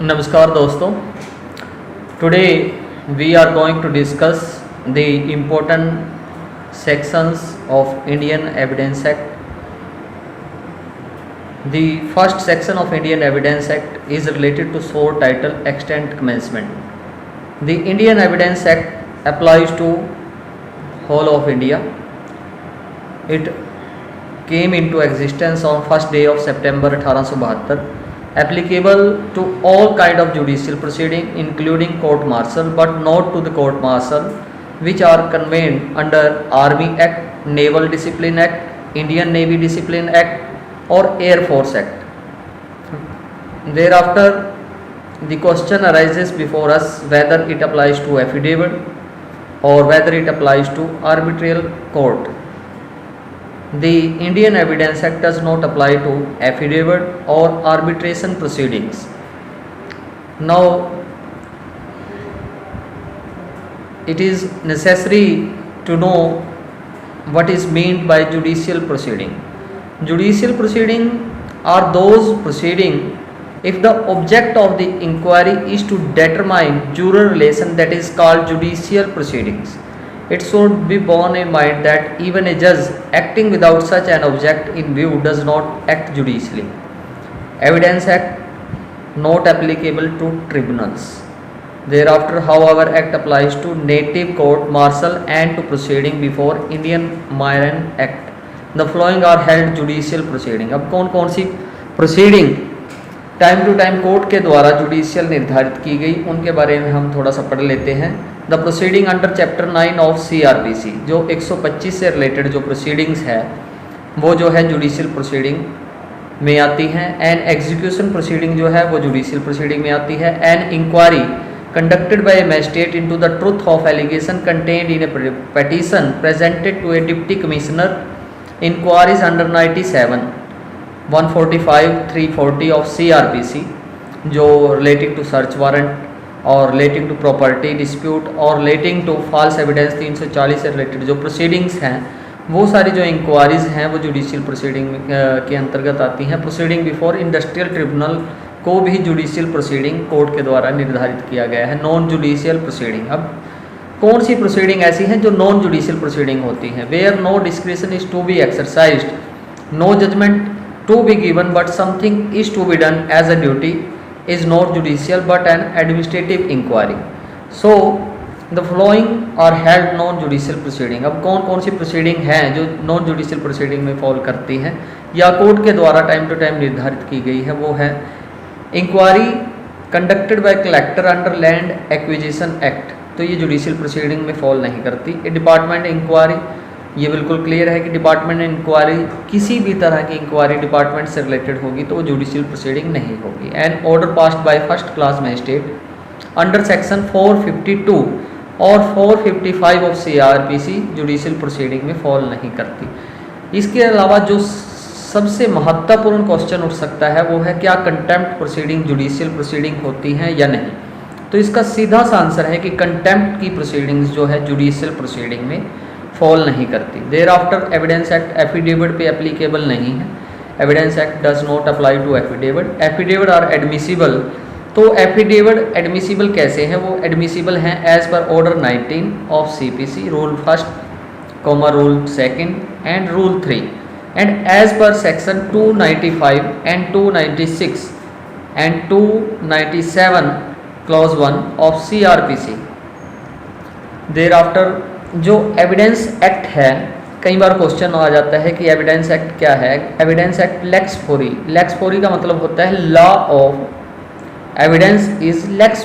नमस्कार दोस्तों, today we are going to discuss the important sections of Indian Evidence Act. The first section of Indian Evidence Act is related to source, title, extent, commencement. The Indian Evidence Act applies to whole of India. It came into existence on first day of September 1872. Applicable to all kind of judicial proceeding including court martial but not to the court martial which are convened under Army Act, Naval Discipline Act, Indian Navy Discipline Act or Air Force Act. Thereafter the question arises before us whether it applies to affidavit or whether it applies to arbitral court. The Indian Evidence Act does not apply to affidavit or arbitration proceedings. Now, it is necessary to know what is meant by judicial proceeding. Judicial proceeding are those proceeding if the object of the inquiry is to determine juror relation, that is called judicial proceedings. It should be borne in mind that even a judge acting without such an object in view does not act judicially. Evidence Act not applicable to tribunals. Thereafter, however, Act applies to native court martial and to proceeding before Indian Marine Act. The following are held judicial proceeding. अब कौन कौन सी proceeding time to time court के द्वारा judicial निर्धारित की गई उनके बारे में हम थोड़ा सा पढ़ लेते हैं. The proceeding under chapter 9 of CRPC, जो 125 से रिलेटेड जो प्रोसीडिंग्स है वो जो है जुडिशियल प्रोसीडिंग में आती हैं. एन एग्जीक्यूशन प्रोसीडिंग जो है वो जुडिशियल प्रोसीडिंग में आती है. An inquiry conducted by a magistrate into the truth of allegation contained in a petition presented to a deputy commissioner. Inquiries under 97, 145, 340 of CRPC जो रिलेटिंग टू सर्च वारंट और relating to property dispute और relating to false evidence 340 से related जो proceedings हैं वो सारी जो inquiries हैं वो जुडिशियल प्रोसीडिंग के अंतर्गत आती हैं. प्रोसीडिंग बिफोर इंडस्ट्रियल ट्रिब्यूनल को भी जुडिशियल प्रोसीडिंग कोर्ट के द्वारा निर्धारित किया गया है. नॉन जुडिशियल प्रोसीडिंग, अब कौन सी प्रोसीडिंग ऐसी हैं जो नॉन जुडिशियल प्रोसीडिंग होती हैं? Where no discretion is to be exercised, no judgment to be given but something is to be done as a duty is not judicial but an administrative inquiry. So the following are held non judicial proceeding. अब कौन कौन सी proceeding हैं जो non judicial proceeding में fall करती हैं या court के द्वारा टाइम टू टाइम निर्धारित की गई है? वो है inquiry conducted by collector under land acquisition act, तो ये जुडिशियल प्रोसीडिंग में फॉल नहीं करती. डिपार्टमेंट इंक्वायरी, ये बिल्कुल क्लियर है कि डिपार्टमेंट इंक्वायरी किसी भी तरह की इंक्वायरी डिपार्टमेंट से रिलेटेड होगी तो वो जुडिशियल प्रोसीडिंग नहीं होगी. And order passed by first class magistrate under section 452 और 455 ऑफ CRPC जुडिशियल प्रोसीडिंग में फॉल नहीं करती. इसके अलावा जो सबसे महत्वपूर्ण क्वेश्चन उठ सकता है वो है क्या कंटेम्प्ट प्रोसीडिंग जुडिशियल प्रोसीडिंग होती हैं या नहीं? तो इसका सीधा सा आंसर है कि कंटेम्प्ट की प्रोसीडिंग्स जो है जुडिशियल प्रोसीडिंग में फॉल नहीं करती. There after evidence act affidavit पे एप्लीकेबल नहीं है. Evidence act does not apply to affidavit. Affidavit are admissible, तो एफिडेविट एडमिसिबल कैसे हैं? वो एडमिसिबल हैं as per order 19 of CPC, rule 1, rule 2 and rule 3 and as per section 295 and 296 and 297 clause 1 of CRPC. There after जो evidence act है, कई बार question आ जाता है कि एविडेंस एक्ट क्या है? Evidence act lex fori, lex fori का मतलब होता है law of evidence is lakes